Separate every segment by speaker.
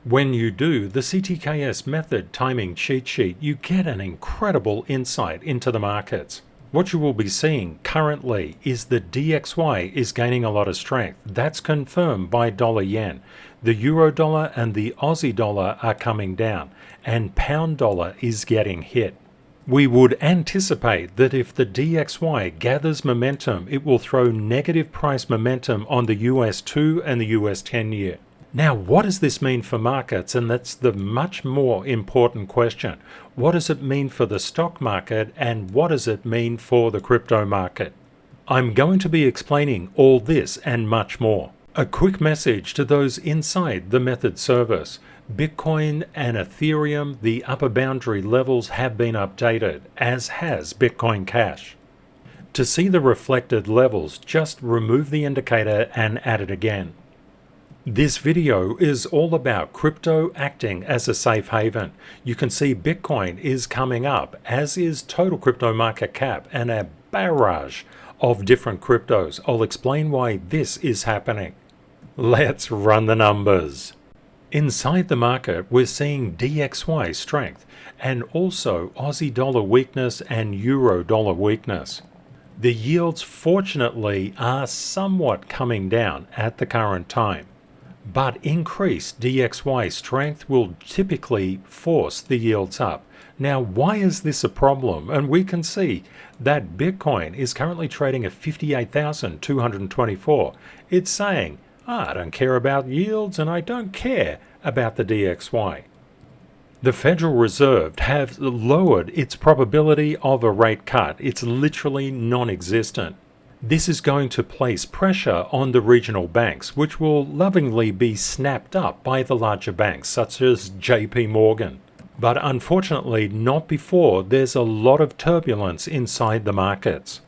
Speaker 1: When you do the CTKS method timing cheat sheet, you get an incredible insight into the markets. What you will be seeing currently is the DXY is gaining a lot of strength. That's confirmed by dollar yen. The euro dollar and the Aussie dollar are coming down, and pound dollar is getting hit. We would anticipate that if the DXY gathers momentum, it will throw negative price momentum on the US 2 and the US 10 year. Now, what does this mean for markets? And that's the much more important question. What does it mean for the stock market, and what does it mean for the crypto market? I'm going to be explaining all this and much more. A quick message to those inside the method service. Bitcoin and Ethereum, the upper boundary levels have been updated, as has Bitcoin Cash. To see the reflected levels, just remove the indicator and add it again. This video is all about crypto acting as a safe haven. You can see Bitcoin is coming up, as is total crypto market cap, and a barrage of different cryptos. I'll explain why this is happening. Let's run the numbers. Inside the market, we're seeing DXY strength and also Aussie dollar weakness and euro dollar weakness. The yields, fortunately, are somewhat coming down at the current time. But increased DXY strength will typically force the yields up. Now, why is this a problem? And we can see that Bitcoin is currently trading at 58,224. It's saying, I don't care about yields and I don't care about the DXY. The Federal Reserve have lowered its probability of a rate cut. It's literally non-existent. This is going to place pressure on the regional banks, which will lovingly be snapped up by the larger banks, such as JP Morgan. But unfortunately, not before there's a lot of turbulence inside the markets.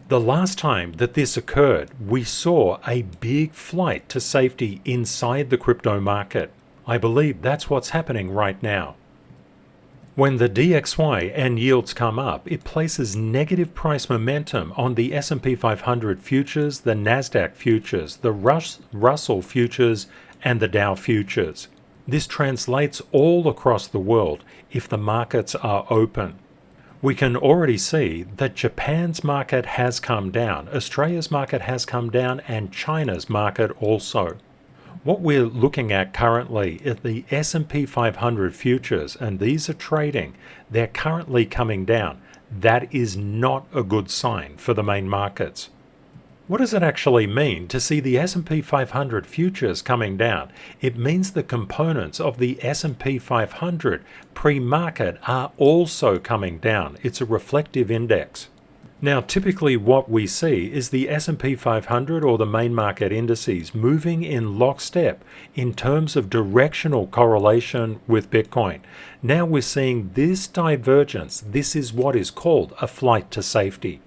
Speaker 1: The last time that this occurred, we saw a big flight to safety inside the crypto market. I believe that's what's happening right now. When the DXY and yields come up, it places negative price momentum on the S&P 500 futures, the Nasdaq futures, the Russell futures, and the Dow futures. This translates all across the world if the markets are open. We can already see that Japan's market has come down, Australia's market has come down, and China's market also. What we're looking at currently is the S&P 500 futures, and these are trading. They're currently coming down. That is not a good sign for the main markets. What does it actually mean to see the S&P 500 futures coming down? It means the components of the S&P 500 pre-market are also coming down. It's a reflective index. Now, typically what we see is the S&P 500 or the main market indices moving in lockstep in terms of directional correlation with Bitcoin. Now we're seeing this divergence. This is what is called a flight to safety.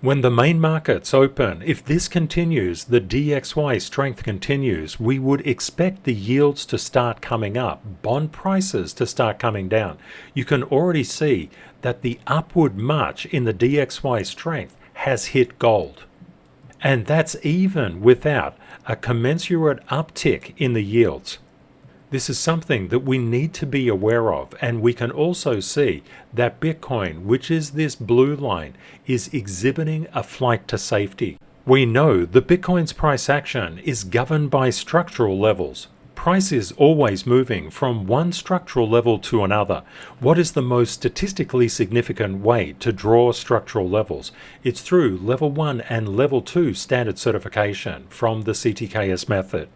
Speaker 1: When the main markets open, if this continues, the DXY strength continues, we would expect the yields to start coming up, bond prices to start coming down. You can already see that the upward march in the DXY strength has hit gold. And that's even without a commensurate uptick in the yields. This is something that we need to be aware of, and we can also see that Bitcoin, which is this blue line, is exhibiting a flight to safety. We know that Bitcoin's price action is governed by structural levels. Price is always moving from one structural level to another. What is the most statistically significant way to draw structural levels? It's through level 1 and level 2 standard certification from the CTKS method.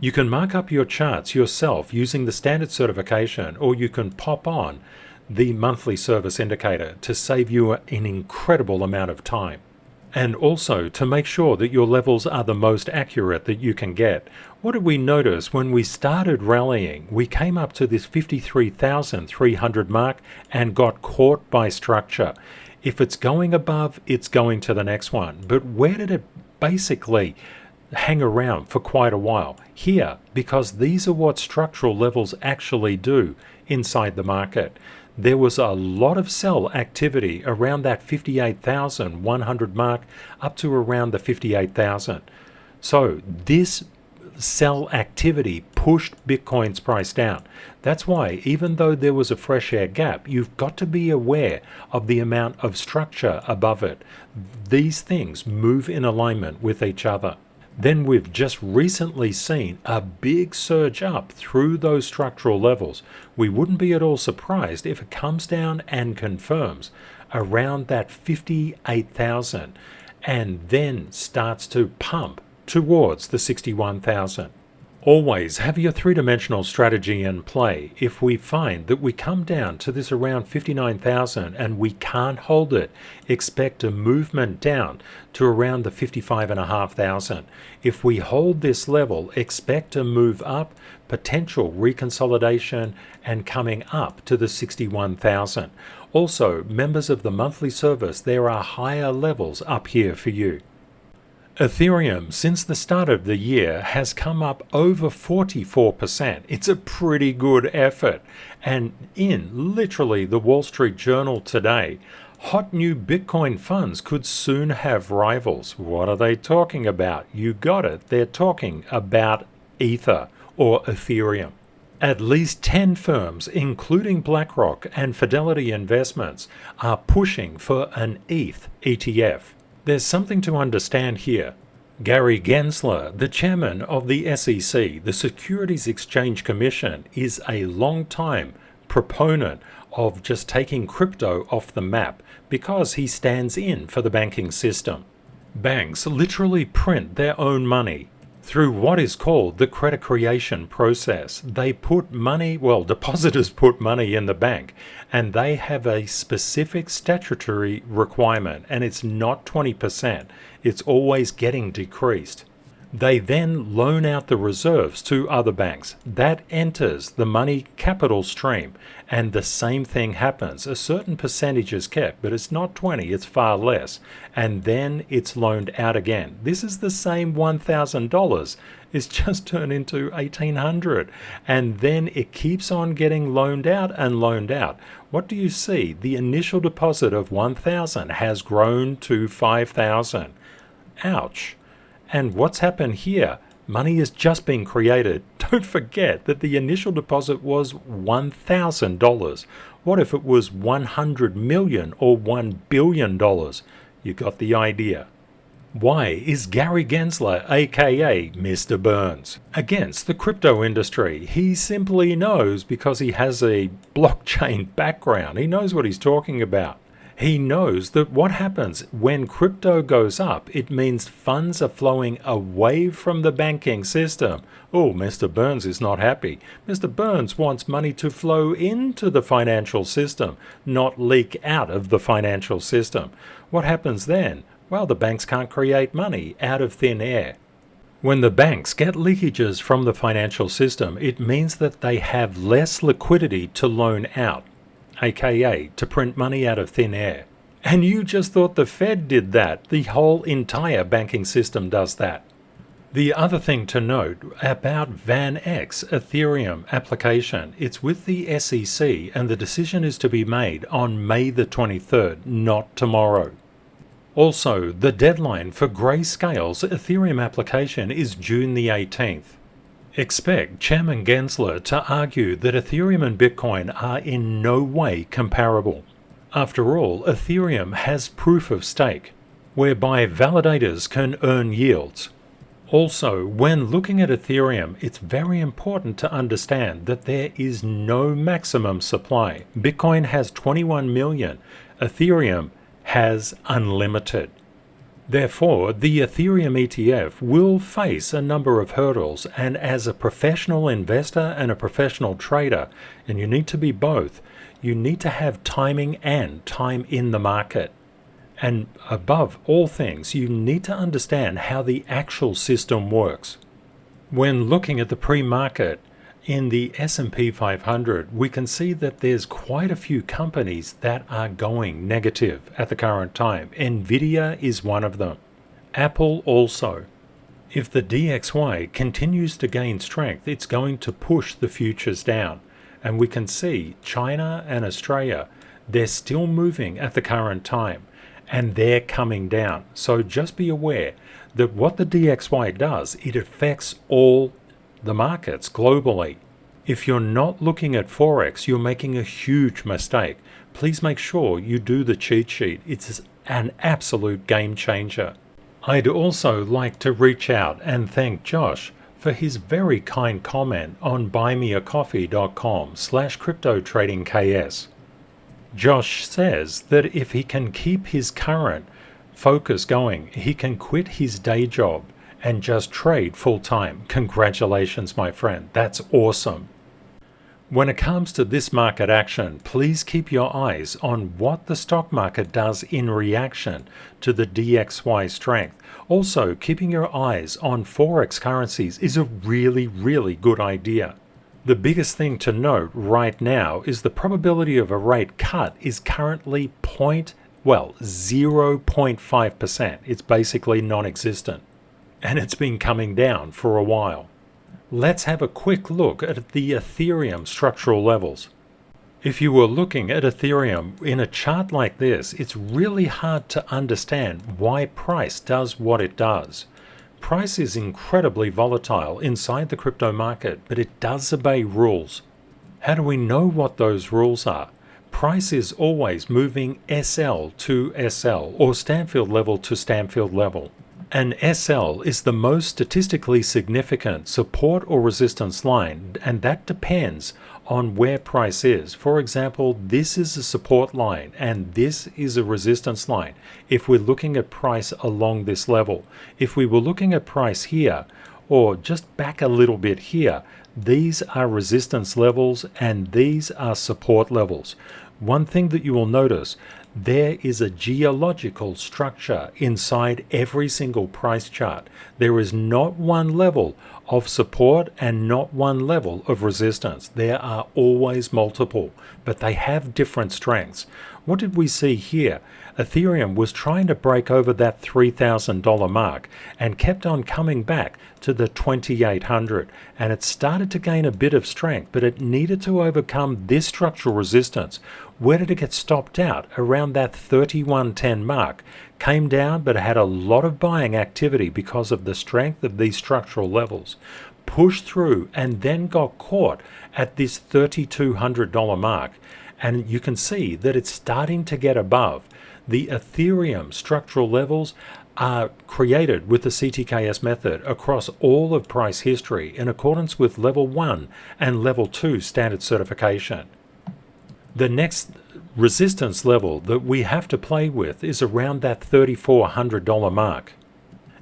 Speaker 1: You can mark up your charts yourself using the standard certification, or you can pop on the monthly service indicator to save you an incredible amount of time. And also to make sure that your levels are the most accurate that you can get. What did we notice when we started rallying? We came up to this 53,300 mark and got caught by structure. If it's going above, it's going to the next one. But where did it basically hang around for quite a while? Here, because these are what structural levels actually do inside the market. There was a lot of sell activity around that 58,100 mark up to around the 58,000. So this sell activity pushed Bitcoin's price down. That's why, even though there was a fresh air gap, you've got to be aware of the amount of structure above it. These things move in alignment with each other. Then we've just recently seen a big surge up through those structural levels. We wouldn't be at all surprised if it comes down and confirms around that 58,000 and then starts to pump towards the 61,000. Always have your three-dimensional strategy in play. If we find that we come down to this around 59,000 and we can't hold it, expect a movement down to around the 55,500. If we hold this level, expect a move up, potential reconsolidation, and coming up to the 61,000. Also, members of the monthly service, there are higher levels up here for you. Ethereum, since the start of the year, has come up over 44%. It's a pretty good effort. And in literally the Wall Street Journal today, hot new Bitcoin funds could soon have rivals. What are they talking about? You got it. They're talking about Ether or Ethereum. At least 10 firms, including BlackRock and Fidelity Investments, are pushing for an ETH ETF. There's something to understand here. Gary Gensler, the chairman of the SEC, the Securities Exchange Commission, is a long-time proponent of just taking crypto off the map because he stands in for the banking system. Banks literally print their own money through what is called the credit creation process. They put money, depositors put money in the bank, and they have a specific statutory requirement, and it's not 20%. It's always getting decreased. They then loan out the reserves to other banks. That enters the money capital stream, and the same thing happens. A certain percentage is kept, but it's not 20, it's far less, and then it's loaned out again. This is the same $1,000. It's just turned into $1,800, and then it keeps on getting loaned out and loaned out. What do you see? The initial deposit of $1,000 has grown to $5,000. Ouch. And what's happened here? Money has just been created. Don't forget that the initial deposit was $1,000. What if it was $100 million or $1 billion? You got the idea. Why is Gary Gensler, aka Mr. Burns, against the crypto industry? He simply knows because he has a blockchain background. He knows what he's talking about. He knows that what happens when crypto goes up, it means funds are flowing away from the banking system. Oh, Mr. Burns is not happy. Mr. Burns wants money to flow into the financial system, not leak out of the financial system. What happens then? Well, the banks can't create money out of thin air. When the banks get leakages from the financial system, it means that they have less liquidity to loan out, aka to print money out of thin air. And you just thought the Fed did that. The whole entire banking system does that. The other thing to note about VanEck's Ethereum application, it's with the SEC and the decision is to be made on May the 23rd, not tomorrow. Also, the deadline for Grayscale's Ethereum application is June the 18th. Expect Chairman Gensler to argue that Ethereum and Bitcoin are in no way comparable. After all, Ethereum has proof of stake, whereby validators can earn yields. Also, when looking at Ethereum, it's very important to understand that there is no maximum supply. Bitcoin has 21 million. Ethereum has unlimited. Therefore, the Ethereum ETF will face a number of hurdles, and as a professional investor and a professional trader, and you need to be both, you need to have timing and time in the market. And above all things, you need to understand how the actual system works. When looking at the pre-market in the S&P 500, we can see that there's quite a few companies that are going negative at the current time. Nvidia is one of them. Apple also. If the DXY continues to gain strength, it's going to push the futures down. And we can see China and Australia, they're still moving at the current time. and they're coming down. So just be aware that what the DXY does, it affects all the markets globally. If you're not looking at Forex, you're making a huge mistake. Please make sure you do the cheat sheet. It's an absolute game changer. I'd also like to reach out and thank Josh for his very kind comment on buymeacoffee.com/cryptotradingks. Josh says that if he can keep his current focus going, he can quit his day job and just trade full time. Congratulations, my friend. That's awesome. When it comes to this market action, please keep your eyes on what the stock market does in reaction to the DXY strength. Also, keeping your eyes on Forex currencies is a really, really good idea. The biggest thing to note right now is the probability of a rate cut is currently 0.5%. It's basically non-existent. And it's been coming down for a while. Let's have a quick look at the Ethereum structural levels. If you were looking at Ethereum in a chart like this, it's really hard to understand why price does what it does. Price is incredibly volatile inside the crypto market, but it does obey rules. How do we know what those rules are? Price is always moving SL to SL, or Stanfield level to Stanfield level. An SL is the most statistically significant support or resistance line, and that depends on where price is. For example, this is a support line and this is a resistance line if we're looking at price along this level. If we were looking at price here, or just back a little bit here, these are resistance levels and these are support levels. One thing that you will notice, there is a geological structure inside every single price chart. There is not one level of support and not one level of resistance. There are always multiple, but they have different strengths. What did we see here? Ethereum was trying to break over that $3,000 mark and kept on coming back to the 2,800, and it started to gain a bit of strength, but it needed to overcome this structural resistance. Where did it get stopped out? Around that 3110 mark. Came down, but had a lot of buying activity because of the strength of these structural levels. Pushed through and then got caught at this $3,200 mark. And you can see that it's starting to get above. The Ethereum structural levels are created with the CTKS method across all of price history in accordance with level 1 and level 2 standard certification. The next resistance level that we have to play with is around that $3,400 mark.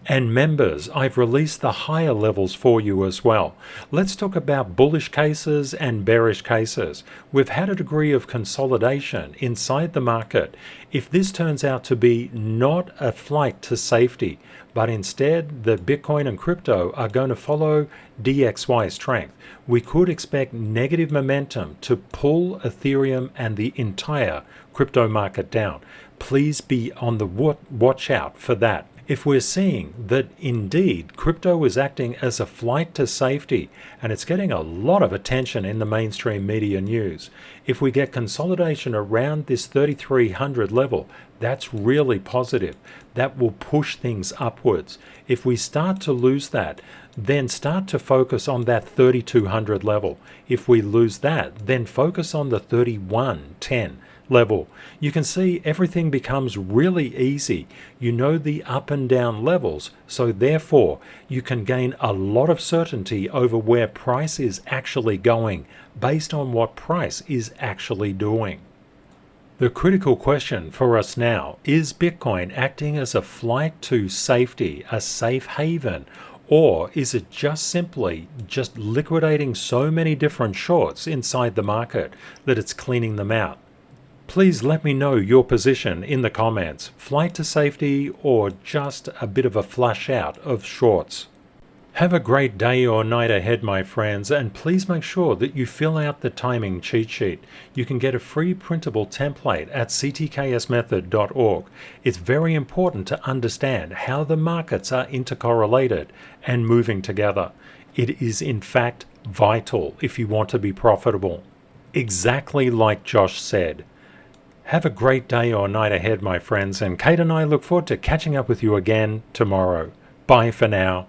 Speaker 1: And members, I've released the higher levels for you as well. Let's talk about bullish cases and bearish cases. We've had a degree of consolidation inside the market. If this turns out to be not a flight to safety, but instead the Bitcoin and crypto are going to follow DXY strength, we could expect negative momentum to pull Ethereum and the entire crypto market down. Please be on the watch out for that. If we're seeing that indeed crypto is acting as a flight to safety and it's getting a lot of attention in the mainstream media news, if we get consolidation around this 3,300 level, that's really positive. That will push things upwards. If we start to lose that, then start to focus on that 3,200 level. If we lose that, then focus on the 3,110 level. You can see everything becomes really easy. You know the up and down levels, so therefore you can gain a lot of certainty over where price is actually going based on what price is actually doing. The critical question for us now, is Bitcoin acting as a flight to safety, a safe haven, or is it just simply liquidating so many different shorts inside the market that it's cleaning them out? Please let me know your position in the comments. Flight to safety or just a bit of a flush out of shorts? Have a great day or night ahead, my friends, and please make sure that you fill out the timing cheat sheet. You can get a free printable template at ctksmethod.org. It's very important to understand how the markets are intercorrelated and moving together. It is in fact vital if you want to be profitable. Exactly like Josh said. Have a great day or night ahead, my friends, and Kate and I look forward to catching up with you again tomorrow. Bye for now.